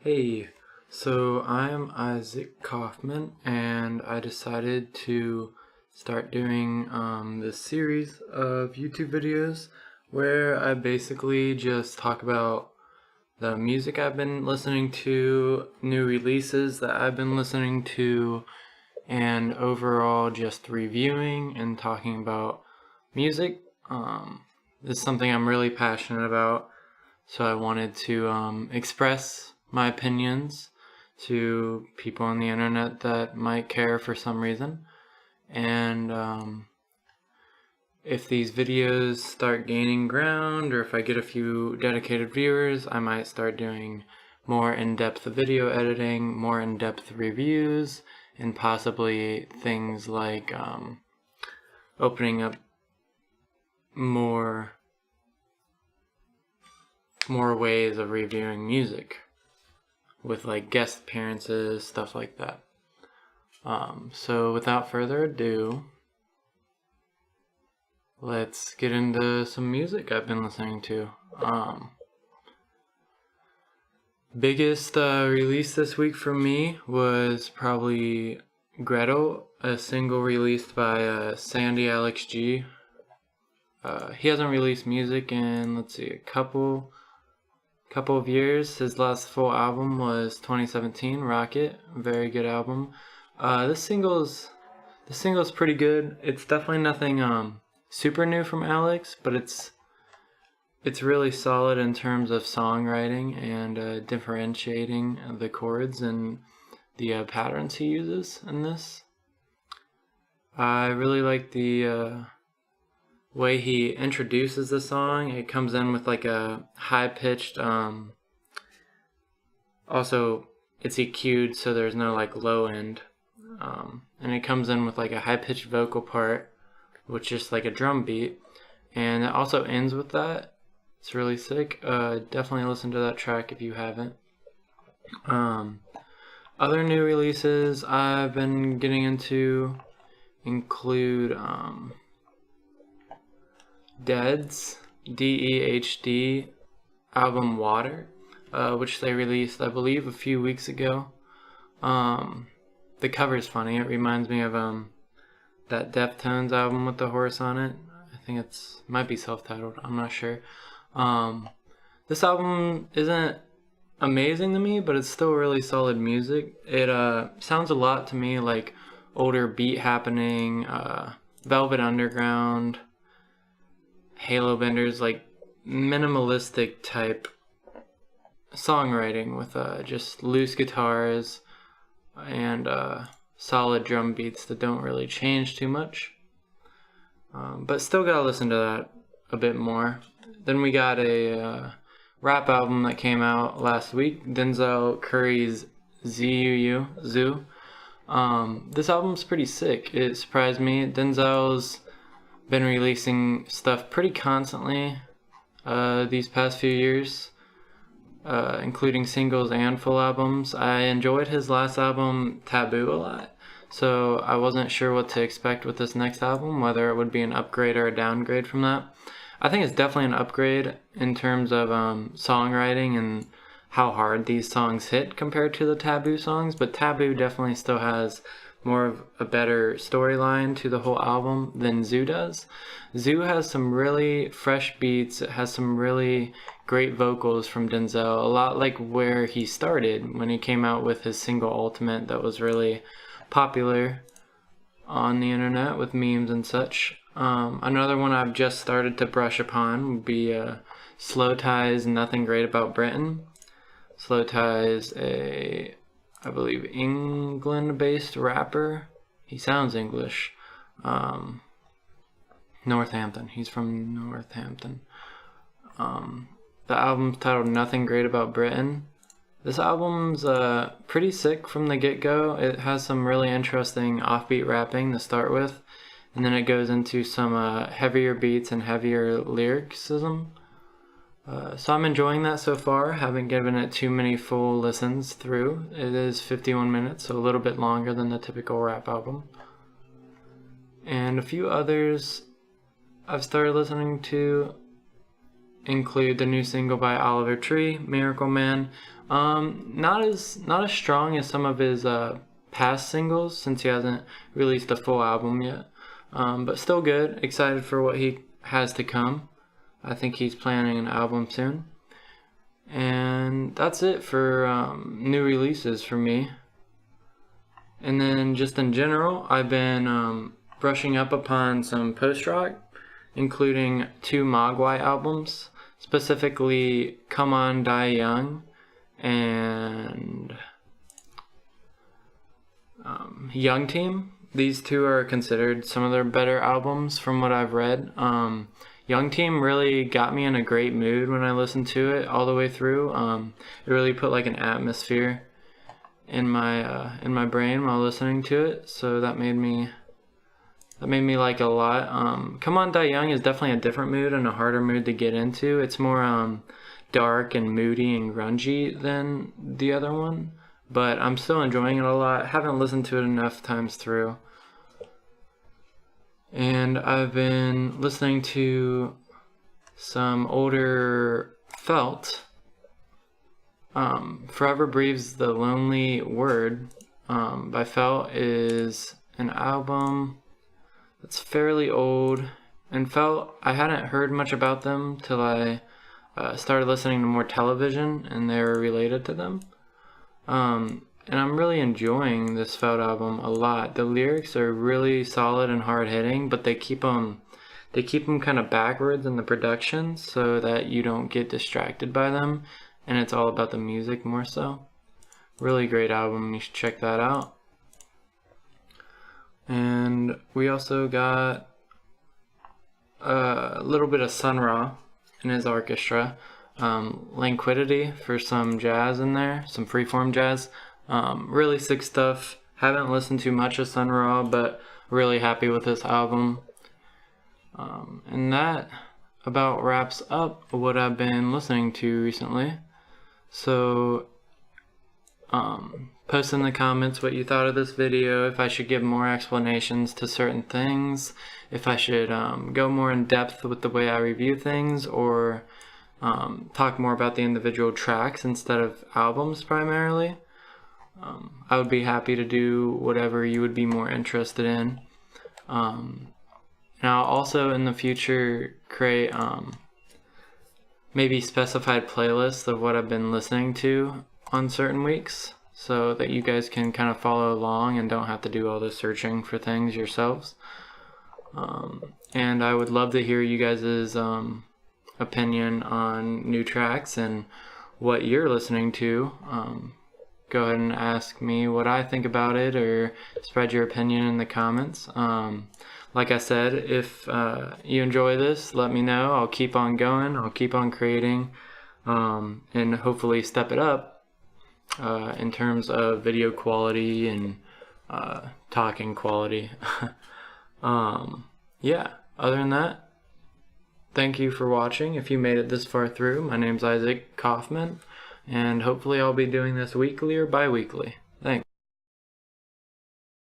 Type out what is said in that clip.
Hey, so I'm Isaac Kaufman, and I decided to start doing this series of YouTube videos where I basically just talk about the music I've been listening to, new releases that I've been listening to, and overall just reviewing and talking about music. This is something I'm really passionate about, so I wanted to express my opinions to people on the internet that might care for some reason. And if these videos start gaining ground, or if I get a few dedicated viewers, I might start doing more in-depth video editing, more in-depth reviews, and possibly things like opening up more ways of reviewing music with like guest appearances, stuff like that. So without further ado, let's get into some music I've been listening to. Biggest release this week for me was probably Gretel, a single released by Sandy Alex G. He hasn't released music in, a couple of years. His last full album was 2017, Rocket. Very good album. This single's pretty good. It's definitely nothing super new from Alex, but it's really solid in terms of songwriting and differentiating the chords and the patterns he uses in this. I really like the way he introduces the song. It comes in with like a high-pitched, also it's EQ'd so there's no like low end, and it comes in with like a high-pitched vocal part, which is like a drum beat, and it also ends with that. It's really sick. Definitely listen to that track if you haven't. Other new releases I've been getting into include Dead's DEHD album Water, which they released, I believe, a few weeks ago. The cover's funny. It reminds me of that Deftones album with the horse on it. I think might be self-titled. I'm not sure. This album isn't amazing to me, but it's still really solid music. It sounds a lot to me like older Beat Happening, Velvet Underground, Halo Benders, like minimalistic type songwriting with just loose guitars and solid drum beats that don't really change too much. But still gotta listen to that a bit more. Then we got a rap album that came out last week, Denzel Curry's Zoo. This album's pretty sick. It surprised me. Denzel's been releasing stuff pretty constantly these past few years, including singles and full albums. I enjoyed his last album, Taboo, a lot, so I wasn't sure what to expect with this next album, whether it would be an upgrade or a downgrade from that. I think it's definitely an upgrade in terms of songwriting and how hard these songs hit compared to the Taboo songs, but Taboo definitely still has more of a better storyline to the whole album than Zoo does. Zoo has some really fresh beats. It has some really great vocals from Denzel, a lot like where he started when he came out with his single Ultimate that was really popular on the internet with memes and such. Another one I've just started to brush upon would be Slowthai's Nothing Great About Britain. Slowthai's I believe, England-based rapper. He sounds English. Northampton. He's from Northampton. The album's titled Nothing Great About Britain. This album's pretty sick from the get-go. It has some really interesting offbeat rapping to start with, and then it goes into some heavier beats and heavier lyricism. So I'm enjoying that so far. Haven't given it too many full listens through. It is 51 minutes, so a little bit longer than the typical rap album. And a few others I've started listening to include the new single by Oliver Tree, Miracle Man, Not as strong as some of his past singles, since he hasn't released a full album yet. But still good. Excited for what he has to come. I think he's planning an album soon. And that's it for new releases for me. And then just in general, I've been brushing up upon some post-rock, including 2 Mogwai albums, specifically Come On Die Young and Young Team. These 2 are considered some of their better albums from what I've read. Young Team really got me in a great mood when I listened to it all the way through. It really put like an atmosphere in my brain while listening to it, so that made me like it a lot. Come On Die Young is definitely a different mood and a harder mood to get into. It's more dark and moody and grungy than the other one, but I'm still enjoying it a lot. Haven't listened to it enough times through. And I've been listening to some older Felt. Forever Breathes the Lonely Word by Felt is an album that's fairly old. And Felt, I hadn't heard much about them till I started listening to more television, and they were related to them. And I'm really enjoying this Felt album a lot. The lyrics are really solid and hard-hitting, but they keep them kind of backwards in the production so that you don't get distracted by them, and it's all about the music more so. Really great album. You should check that out. And we also got a little bit of Sun Ra and his orchestra. Languidity for some jazz in there, some freeform jazz. Really sick stuff. Haven't listened to much of Sun Ra, but really happy with this album. And that about wraps up what I've been listening to recently. So, post in the comments what you thought of this video, if I should give more explanations to certain things, if I should go more in depth with the way I review things, or talk more about the individual tracks instead of albums primarily. I would be happy to do whatever you would be more interested in. And I'll also in the future create maybe specified playlists of what I've been listening to on certain weeks, so that you guys can kind of follow along and don't have to do all the searching for things yourselves. And I would love to hear you guys' opinion on new tracks and what you're listening to. Go ahead and ask me what I think about it, or spread your opinion in the comments. Like I said, if you enjoy this, let me know. I'll keep on going. I'll keep on creating, and hopefully step it up in terms of video quality and talking quality. Yeah, other than that, thank you for watching. If you made it this far through, my name's Isaac Kaufman, and hopefully I'll be doing this weekly or bi-weekly.